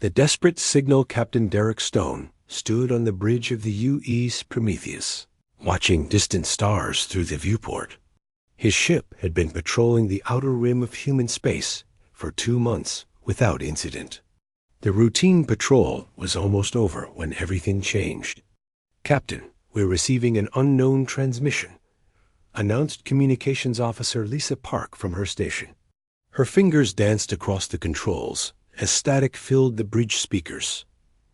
The desperate signal Captain Derek Stone stood on the bridge of the UE's Prometheus, watching distant stars through the viewport. His ship had been patrolling the outer rim of human space for 2 months without incident. The routine patrol was almost over when everything changed. "Captain, we're receiving an unknown transmission," announced Communications Officer Lisa Park from her station. Her fingers danced across the controls as static filled the bridge speakers.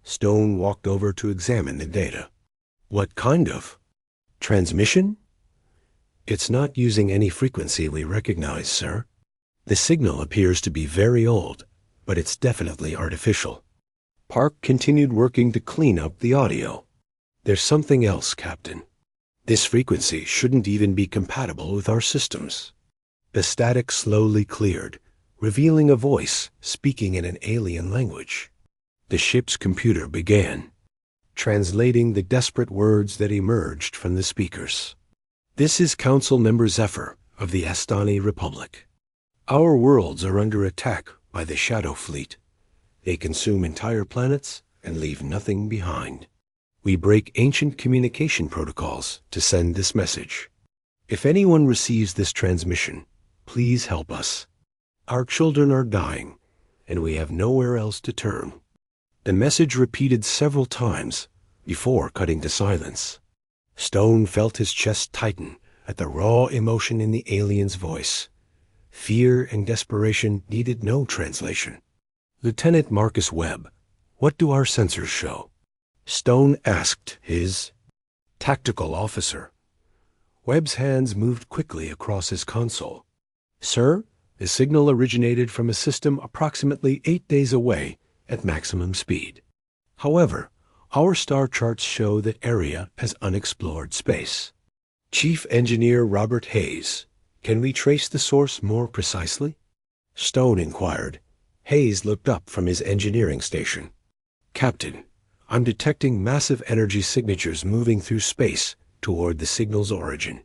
Stone walked over to examine the data. "What kind of transmission?" "It's not using any frequency we recognize, sir. The signal appears to be very old, but it's definitely artificial." Park continued working to clean up the audio. "There's something else, Captain. This frequency shouldn't even be compatible with our systems." The static slowly cleared, revealing a voice speaking in an alien language. The ship's computer began translating the desperate words that emerged from the speakers. "This is Council Member Zephyr of the Astani Republic. Our worlds are under attack by the Shadow Fleet. They consume entire planets and leave nothing behind. We break ancient communication protocols to send this message. If anyone receives this transmission, please help us. Our children are dying, and we have nowhere else to turn." The message repeated several times before cutting to silence. Stone felt his chest tighten at the raw emotion in the alien's voice. Fear and desperation needed no translation. "Lieutenant Marcus Webb, what do our sensors show?" Stone asked his tactical officer. Webb's hands moved quickly across his console. "Sir, the signal originated from a system approximately 8 days away at maximum speed. However, our star charts show that area as unexplored space." "Chief Engineer Robert Hayes, can we trace the source more precisely?" Stone inquired. Hayes looked up from his engineering station. "Captain, I'm detecting massive energy signatures moving through space toward the signal's origin.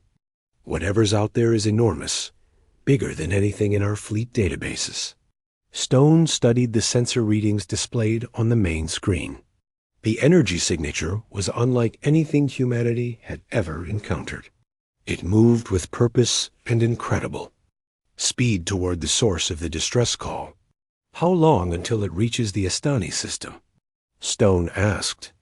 Whatever's out there is enormous, bigger than anything in our fleet databases." Stone studied the sensor readings displayed on the main screen. The energy signature was unlike anything humanity had ever encountered. It moved with purpose and incredible speed toward the source of the distress call. "How long until it reaches the Astani system?" Stone asked.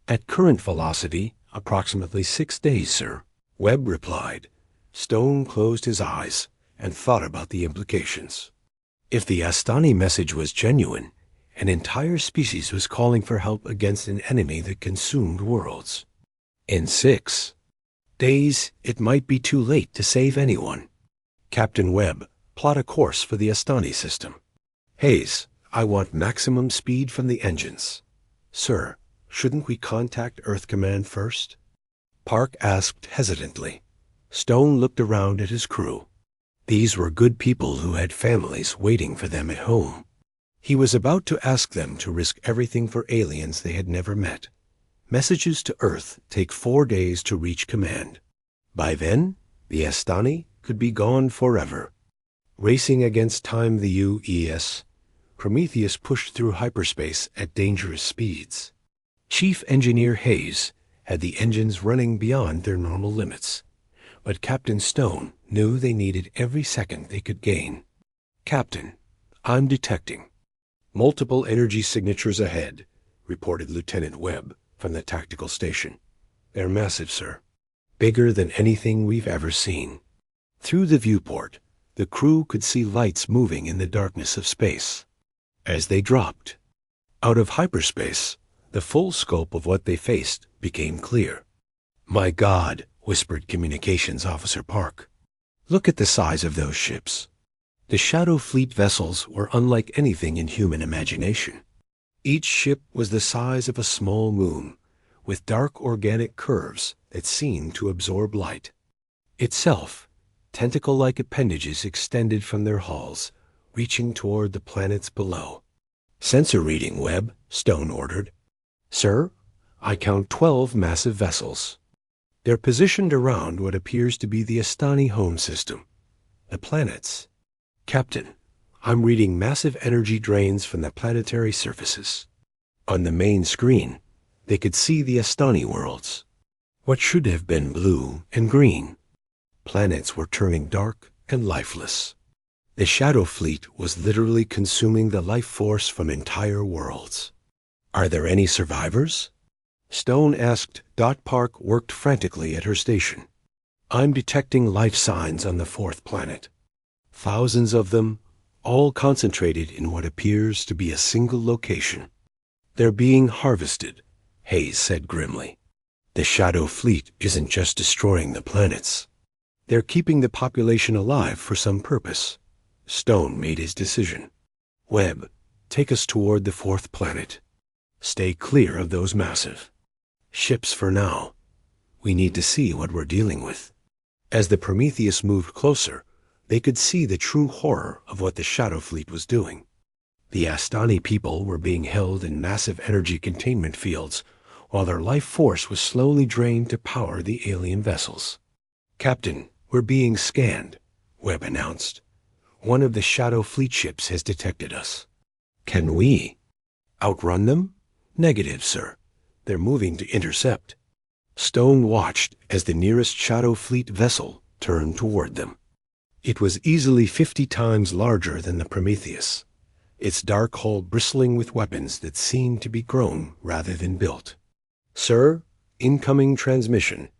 "At current velocity, approximately 6 days, sir," Webb replied. Stone closed his eyes and thought about the implications. If the Astani message was genuine, an entire species was calling for help against an enemy that consumed worlds. In 6 days, it might be too late to save anyone. "Captain Webb, plot a course for the Astani system." "Hayes, I want maximum speed from the engines." "Sir, shouldn't we contact Earth Command first?" Park asked hesitantly. Stone looked around at his crew. These were good people who had families waiting for them at home. He was about to ask them to risk everything for aliens they had never met. Messages to Earth take 4 days to reach command. By then, the Astani could be gone forever. Racing against time, the UES Prometheus pushed through hyperspace at dangerous speeds. Chief Engineer Hayes had the engines running beyond their normal limits, but Captain Stone knew they needed every second they could gain. "Captain, I'm detecting multiple energy signatures ahead," reported Lieutenant Webb from the tactical station. "They're massive, sir. Bigger than anything we've ever seen." Through the viewport, the crew could see lights moving in the darkness of space. As they dropped out of hyperspace, the full scope of what they faced became clear. "My God," whispered Communications Officer Park. "Look at the size of those ships." The Shadow Fleet vessels were unlike anything in human imagination. Each ship was the size of a small moon, with dark organic curves that seemed to absorb light. Itself, tentacle-like appendages extended from their hulls, reaching toward the planets below. "Sensor reading, Webb," Stone ordered. "Sir, I count 12 massive vessels. They're positioned around what appears to be the Astani home system. The planets. Captain, I'm reading massive energy drains from the planetary surfaces. On the main screen, they could see the Astani worlds. What should have been blue and green. Planets were turning dark and lifeless. The Shadow Fleet was literally consuming the life force from entire worlds. Are there any survivors? Stone asked. Park worked frantically at her station. I'm detecting life signs on the fourth planet. Thousands of them, all concentrated in what appears to be a single location. They're being harvested, Hayes said grimly. The Shadow Fleet isn't just destroying the planets. They're keeping the population alive for some purpose. Stone made his decision. Webb, take us toward the fourth planet. Stay clear of those massive ships for now. We need to see what we're dealing with. As the Prometheus moved closer, they could see the true horror of what the Shadow Fleet was doing. The Astani people were being held in massive energy containment fields, while their life force was slowly drained to power the alien vessels. Captain, we're being scanned, Webb announced. One of the Shadow Fleet ships has detected us. Can we outrun them? Negative, sir. They're moving to intercept. Stone watched as the nearest Shadow Fleet vessel turned toward them. It was easily 50 times larger than the Prometheus, its dark hull bristling with weapons that seemed to be grown rather than built. Sir, incoming transmission,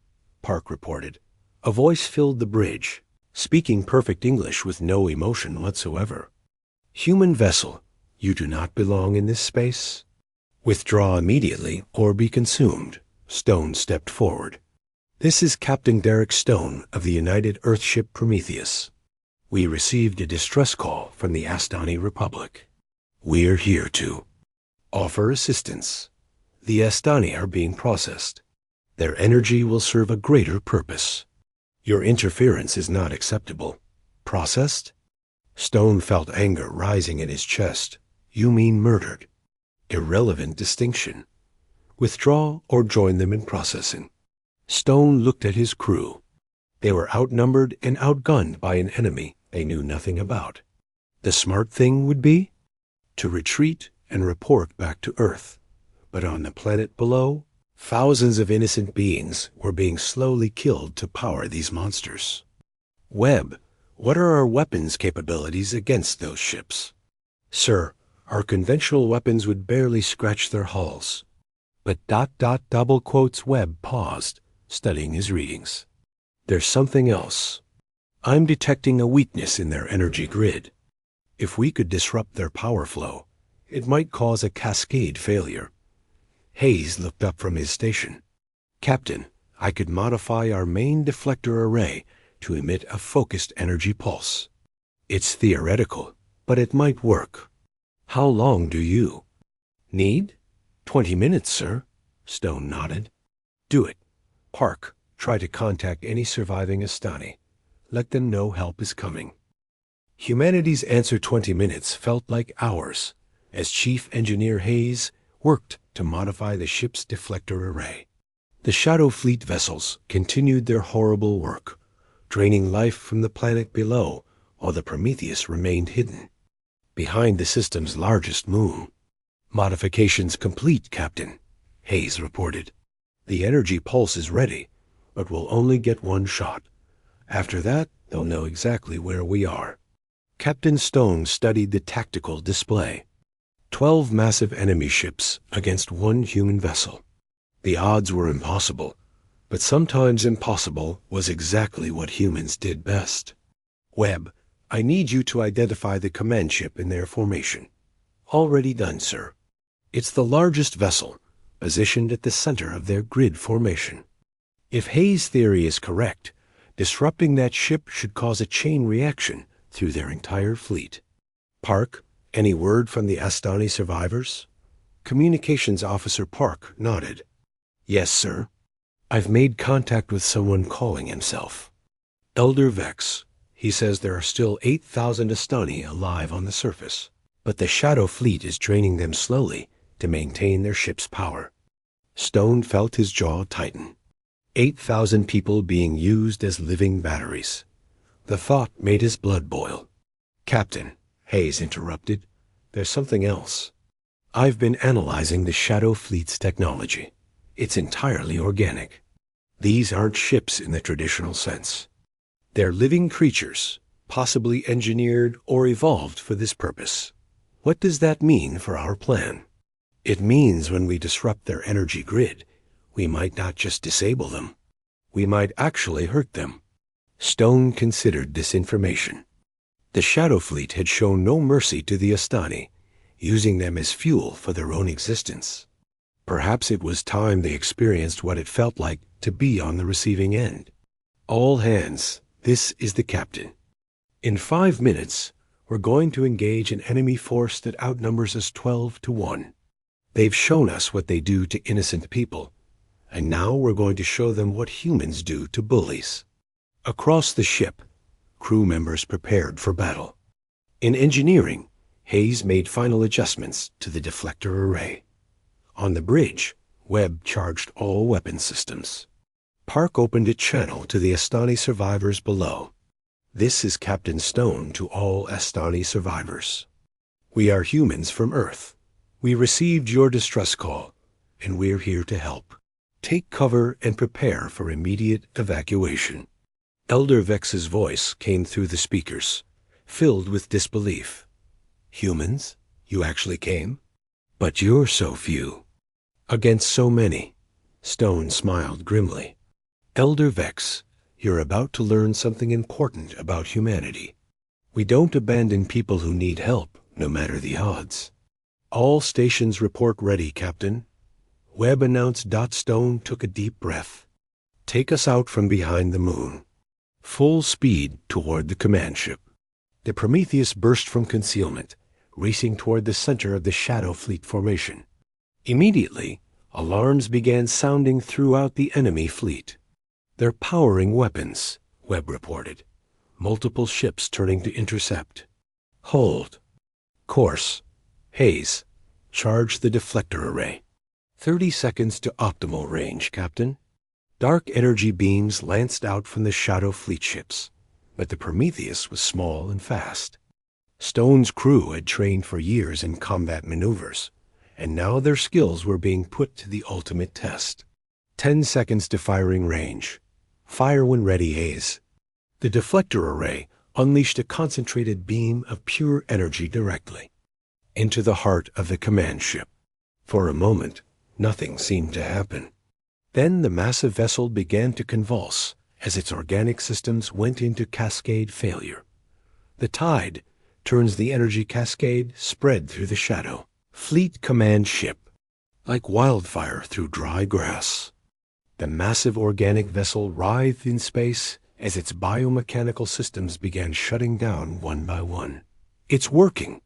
Park reported. A voice filled the bridge, speaking perfect English with no emotion whatsoever. Human vessel, you do not belong in this space. Withdraw immediately or be consumed. Stone stepped forward. This is Captain Derek Stone of the United Earthship Prometheus. We received a distress call from the Astani Republic. We're here to offer assistance. The Astani are being processed. Their energy will serve a greater purpose. Your interference is not acceptable. Processed? Stone felt anger rising in his chest. You mean murdered. Irrelevant distinction. Withdraw or join them in processing. Stone looked at his crew. They were outnumbered and outgunned by an enemy they knew nothing about. The smart thing would be to retreat and report back to Earth. But on the planet below, thousands of innocent beings were being slowly killed to power these monsters. Webb, what are our weapons capabilities against those ships? Sir, our conventional weapons would barely scratch their hulls. But ... Webb paused, studying his readings. There's something else. I'm detecting a weakness in their energy grid. If we could disrupt their power flow, it might cause a cascade failure. Hayes looked up from his station. Captain, I could modify our main deflector array to emit a focused energy pulse. It's theoretical, but it might work. How long do you need? 20 minutes, sir. Stone nodded. Do it. Park, try to contact any surviving Astani. Let them know help is coming. Humanity's answer 20 minutes felt like hours as Chief Engineer Hayes worked to modify the ship's deflector array. The Shadow Fleet vessels continued their horrible work, draining life from the planet below while the Prometheus remained hidden behind the system's largest moon. Modifications complete, Captain, Hayes reported. The energy pulse is ready, but we'll only get one shot. After that, they'll know exactly where we are. Captain Stone studied the tactical display. 12 massive enemy ships against one human vessel. The odds were impossible, but sometimes impossible was exactly what humans did best. Webb, I need you to identify the command ship in their formation. Already done, sir. It's the largest vessel, positioned at the center of their grid formation. If Hayes' theory is correct, disrupting that ship should cause a chain reaction through their entire fleet. Park, any word from the Astani survivors? Communications Officer Park nodded. Yes, sir. I've made contact with someone calling himself Elder Vex. He says there are still 8,000 Astani alive on the surface, but the Shadow Fleet is draining them slowly to maintain their ship's power. Stone felt his jaw tighten. 8,000 people being used as living batteries. The thought made his blood boil. Captain, Hayes interrupted. There's something else. I've been analyzing the Shadow Fleet's technology. It's entirely organic. These aren't ships in the traditional sense. They're living creatures, possibly engineered or evolved for this purpose. What does that mean for our plan? It means when we disrupt their energy grid, we might not just disable them. We might actually hurt them. Stone considered this information. The Shadow Fleet had shown no mercy to the Astani, using them as fuel for their own existence. Perhaps it was time they experienced what it felt like to be on the receiving end. All hands, this is the captain. In 5 minutes, we're going to engage an enemy force that outnumbers us 12-1. They've shown us what they do to innocent people, and now we're going to show them what humans do to bullies. Across the ship, crew members prepared for battle. In engineering, Hayes made final adjustments to the deflector array. On the bridge, Webb charged all weapon systems. Park opened a channel to the Astani survivors below. This is Captain Stone to all Astani survivors. We are humans from Earth. We received your distress call, and we're here to help. Take cover and prepare for immediate evacuation. Elder Vex's voice came through the speakers, filled with disbelief. Humans? You actually came? But you're so few. Against so many. Stone smiled grimly. Elder Vex, you're about to learn something important about humanity. We don't abandon people who need help, no matter the odds. All stations report ready, Captain. Webb announced. Stone took a deep breath. Take us out from behind the moon. Full speed toward the command ship. The Prometheus burst from concealment, racing toward the center of the Shadow Fleet formation. Immediately, alarms began sounding throughout the enemy fleet. They're powering weapons, Webb reported. Multiple ships turning to intercept. Hold. Course. Hayes, charge the deflector array. 30 seconds to optimal range, Captain. Dark energy beams lanced out from the Shadow Fleet ships, but the Prometheus was small and fast. Stone's crew had trained for years in combat maneuvers, and now their skills were being put to the ultimate test. 10 seconds to firing range. Fire when ready, Hayes. The deflector array unleashed a concentrated beam of pure energy directly into the heart of the command ship. For a moment, nothing seemed to happen. Then the massive vessel began to convulse as its organic systems went into cascade failure. The tide turns the energy cascade spread through the Shadow Fleet command ship like wildfire through dry grass. The massive organic vessel writhed in space as its biomechanical systems began shutting down one by one. It's working.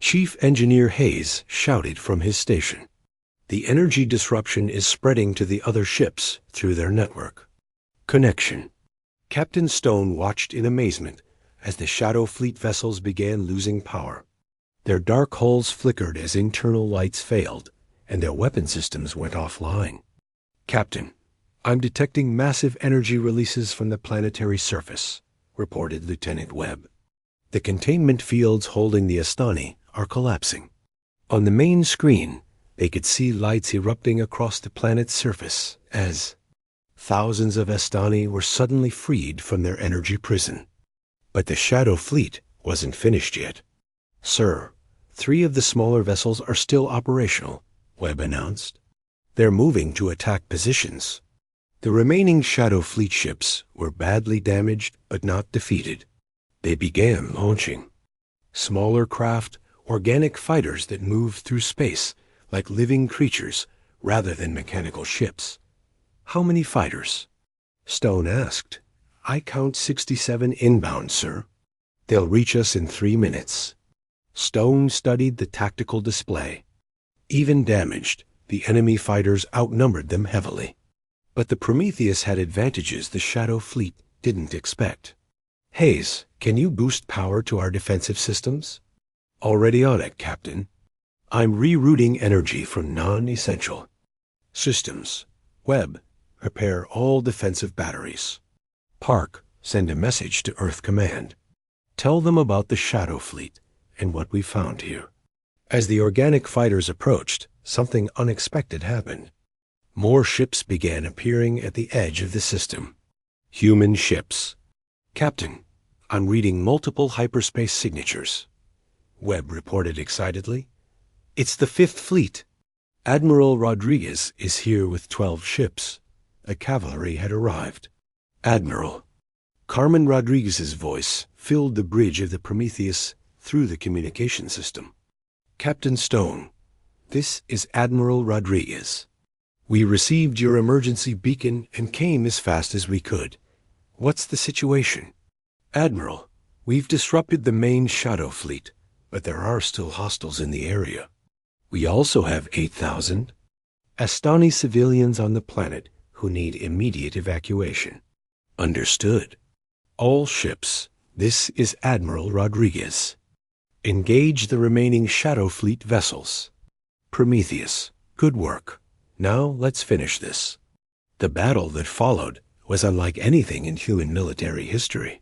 Chief Engineer Hayes shouted from his station. The energy disruption is spreading to the other ships through their network. Connection. Captain Stone watched in amazement as the Shadow Fleet vessels began losing power. Their dark hulls flickered as internal lights failed, and their weapon systems went offline. Captain, I'm detecting massive energy releases from the planetary surface, reported Lieutenant Webb. The containment fields holding the Astani are collapsing. On the main screen, they could see lights erupting across the planet's surface as thousands of Astani were suddenly freed from their energy prison. But the Shadow Fleet wasn't finished yet. Sir, 3 of the smaller vessels are still operational, Webb announced. They're moving to attack positions. The remaining Shadow Fleet ships were badly damaged but not defeated. They began launching. Smaller craft, organic fighters that moved through space like living creatures rather than mechanical ships. How many fighters? Stone asked. I count 67 inbound, sir. They'll reach us in 3 minutes. Stone studied the tactical display. Even damaged, the enemy fighters outnumbered them heavily. But the Prometheus had advantages the Shadow Fleet didn't expect. Hayes, can you boost power to our defensive systems? Already on it, Captain. I'm rerouting energy from non-essential systems. Webb, prepare all defensive batteries. Park, send a message to Earth Command. Tell them about the Shadow Fleet and what we found here. As the organic fighters approached, something unexpected happened. More ships began appearing at the edge of the system. Human ships. Captain, I'm reading multiple hyperspace signatures, Webb reported excitedly. It's the Fifth Fleet. Admiral Rodriguez is here with 12 ships. A cavalry had arrived. Admiral. Carmen Rodriguez's voice filled the bridge of the Prometheus through the communication system. Captain Stone, this is Admiral Rodriguez. We received your emergency beacon and came as fast as we could. What's the situation? Admiral, we've disrupted the main Shadow Fleet, but there are still hostiles in the area. We also have 8,000 Astani civilians on the planet who need immediate evacuation. Understood. All ships, this is Admiral Rodriguez. Engage the remaining Shadow Fleet vessels. Prometheus, good work. Now let's finish this. The battle that followed was unlike anything in human military history.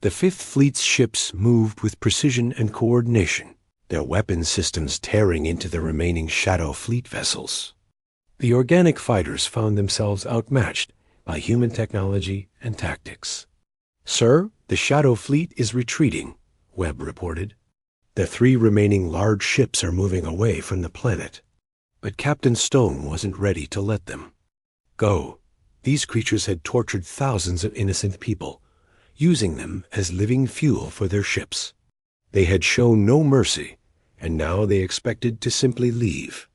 The Fifth Fleet's ships moved with precision and coordination, their weapon systems tearing into the remaining Shadow Fleet vessels. The organic fighters found themselves outmatched by human technology and tactics. Sir, the Shadow Fleet is retreating, Webb reported. The 3 remaining large ships are moving away from the planet. But Captain Stone wasn't ready to let them go. These creatures had tortured thousands of innocent people, using them as living fuel for their ships. They had shown no mercy, and now they expected to simply leave.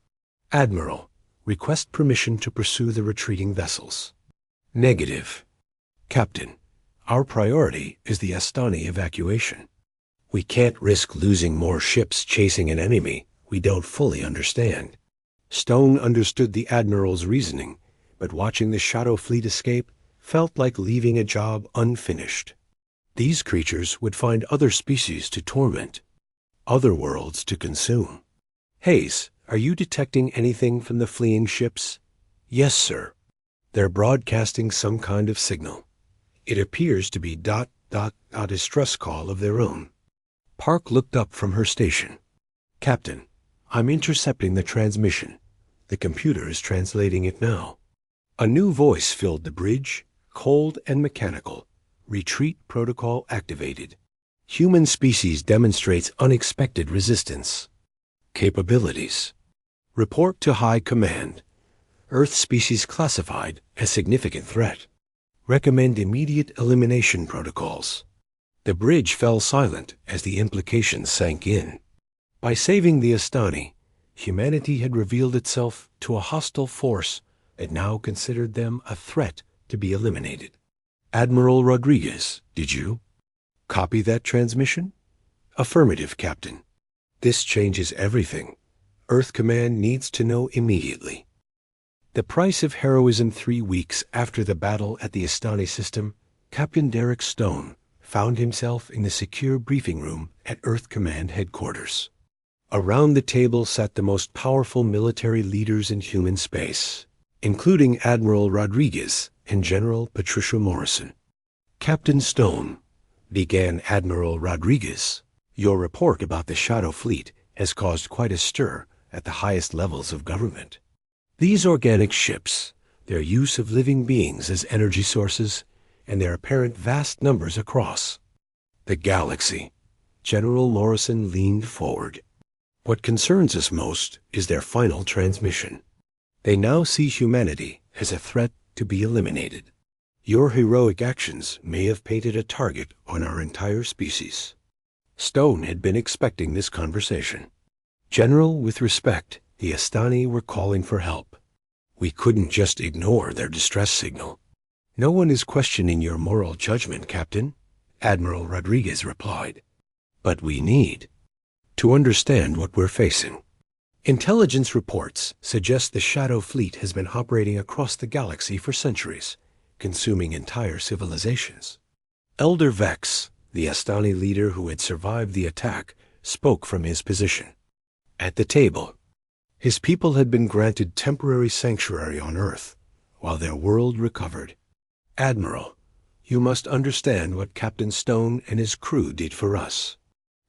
Admiral, request permission to pursue the retreating vessels. Negative. Captain, our priority is the Astani evacuation. We can't risk losing more ships chasing an enemy we don't fully understand. Stone understood the Admiral's reasoning, but watching the Shadow Fleet escape felt like leaving a job unfinished. These creatures would find other species to torment, other worlds to consume. Hayes, are you detecting anything from the fleeing ships? Yes, sir. They're broadcasting some kind of signal. It appears to be a distress call of their own. Park looked up from her station. Captain, I'm intercepting the transmission. The computer is translating it now. A new voice filled the bridge, cold and mechanical. Retreat protocol activated. Human species demonstrates unexpected resistance. Capabilities. Report to High Command. Earth species classified as significant threat. Recommend immediate elimination protocols. The bridge fell silent as the implications sank in. By saving the Astani, humanity had revealed itself to a hostile force that now considered them a threat to be eliminated. Admiral Rodriguez, did you copy that transmission? Affirmative, Captain. This changes everything. Earth Command needs to know immediately. The price of heroism 3 weeks after the battle at the Astani system, Captain Derek Stone found himself in the secure briefing room at Earth Command headquarters. Around the table sat the most powerful military leaders in human space, including Admiral Rodriguez and General Patricia Morrison. Captain Stone, began Admiral Rodriguez, your report about the Shadow Fleet has caused quite a stir at the highest levels of government. These organic ships, their use of living beings as energy sources, and their apparent vast numbers across the galaxy. General Morrison leaned forward. What concerns us most is their final transmission. They now see humanity as a threat to be eliminated. Your heroic actions may have painted a target on our entire species. Stone had been expecting this conversation. General, with respect, the Astani were calling for help. We couldn't just ignore their distress signal. No one is questioning your moral judgment, Captain, Admiral Rodriguez replied. But we need to understand what we're facing. Intelligence reports suggest the Shadow Fleet has been operating across the galaxy for centuries, consuming entire civilizations. Elder Vex, the Astani leader who had survived the attack, spoke from his position. At the table, his people had been granted temporary sanctuary on Earth, while their world recovered. Admiral, you must understand what Captain Stone and his crew did for us.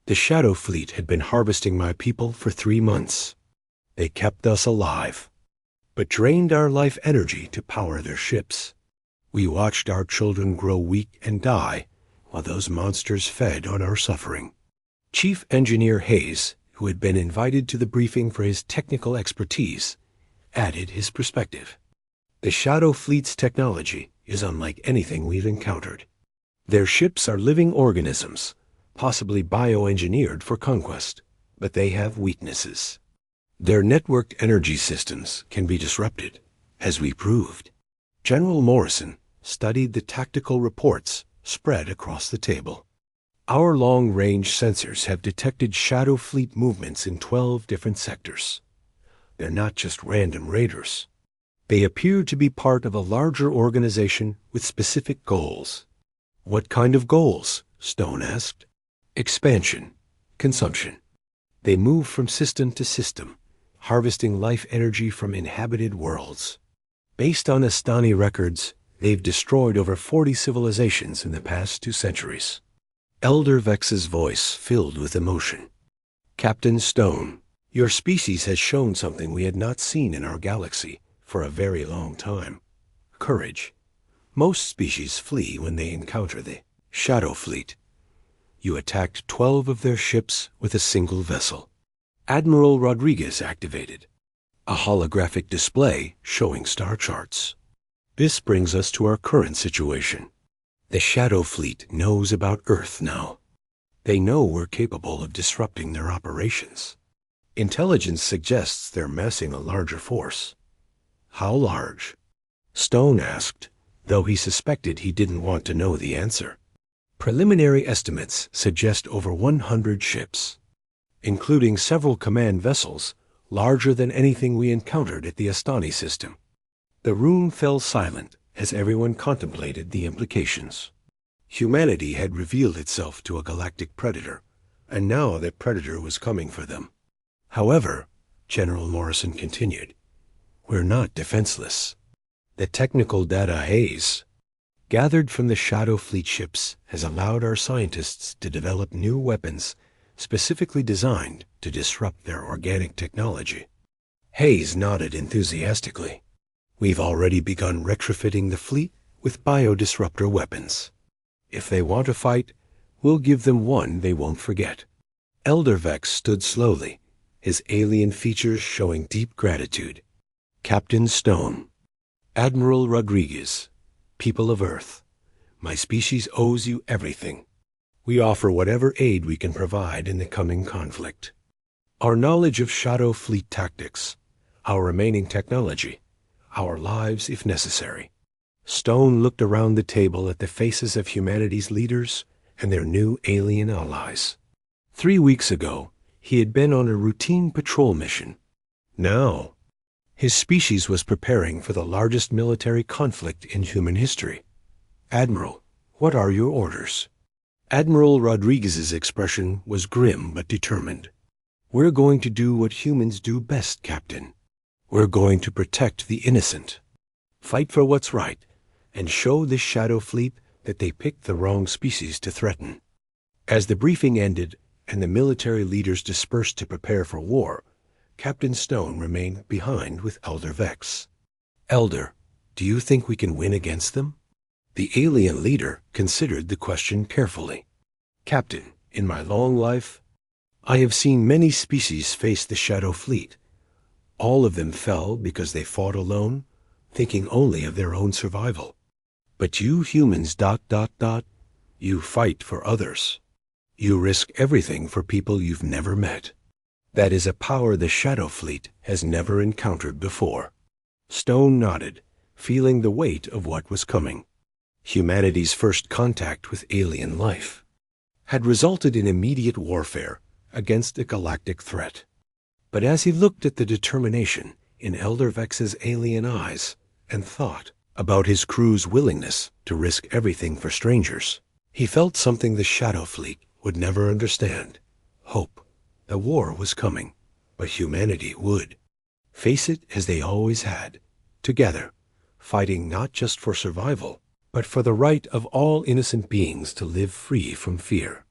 The Shadow Fleet had been harvesting my people for 3 months. They kept us alive, but drained our life energy to power their ships. We watched our children grow weak and die, while those monsters fed on our suffering. Chief Engineer Hayes, who had been invited to the briefing for his technical expertise, added his perspective. The Shadow Fleet's technology is unlike anything we've encountered. Their ships are living organisms, possibly bioengineered for conquest, but they have weaknesses. Their networked energy systems can be disrupted, as we proved. General Morrison studied the tactical reports spread across the table. Our long-range sensors have detected Shadow Fleet movements in 12 different sectors. They're not just random raiders. They appear to be part of a larger organization with specific goals. What kind of goals? Stone asked. Expansion, consumption. They move from system to system, harvesting life energy from inhabited worlds. Based on Astani records, they've destroyed over 40 civilizations in the past 2 centuries. Elder Vex's voice filled with emotion. Captain Stone, your species has shown something we had not seen in our galaxy for a very long time. Courage. Most species flee when they encounter the Shadow Fleet. You attacked 12 of their ships with a single vessel. Admiral Rodriguez activated a holographic display showing star charts. This brings us to our current situation. The Shadow Fleet knows about Earth now. They know we're capable of disrupting their operations. Intelligence suggests they're massing a larger force. How large? Stone asked, though he suspected he didn't want to know the answer. Preliminary estimates suggest over 100 ships, including several command vessels larger than anything we encountered at the Astani system. The room fell silent as everyone contemplated the implications. Humanity had revealed itself to a galactic predator, and now that predator was coming for them. However, General Morrison continued, we're not defenseless. The technical data Hayes gathered from the Shadow Fleet ships has allowed our scientists to develop new weapons specifically designed to disrupt their organic technology. Hayes nodded enthusiastically. We've already begun retrofitting the fleet with biodisruptor weapons. If they want to fight, we'll give them one they won't forget. Elder Vex stood slowly, his alien features showing deep gratitude. Captain Stone, Admiral Rodriguez, people of Earth, my species owes you everything. We offer whatever aid we can provide in the coming conflict. Our knowledge of Shadow Fleet tactics, our remaining technology, our lives if necessary. Stone looked around the table at the faces of humanity's leaders and their new alien allies. 3 weeks ago, he had been on a routine patrol mission. Now, his species was preparing for the largest military conflict in human history. Admiral, what are your orders? Admiral Rodriguez's expression was grim but determined. We're going to do what humans do best, Captain. We're going to protect the innocent, fight for what's right, and show this Shadow Fleet that they picked the wrong species to threaten. As the briefing ended and the military leaders dispersed to prepare for war, Captain Stone remained behind with Elder Vex. Elder, do you think we can win against them? The alien leader considered the question carefully. Captain, in my long life, I have seen many species face the Shadow Fleet. All of them fell because they fought alone, thinking only of their own survival. But you humans ... you fight for others. You risk everything for people you've never met. That is a power the Shadow Fleet has never encountered before. Stone nodded, feeling the weight of what was coming. Humanity's first contact with alien life had resulted in immediate warfare against a galactic threat. But as he looked at the determination in Elder Vex's alien eyes and thought about his crew's willingness to risk everything for strangers, he felt something the Shadow Fleet would never understand. Hope. The war was coming, but humanity would face it as they always had, together, fighting not just for survival, but for the right of all innocent beings to live free from fear.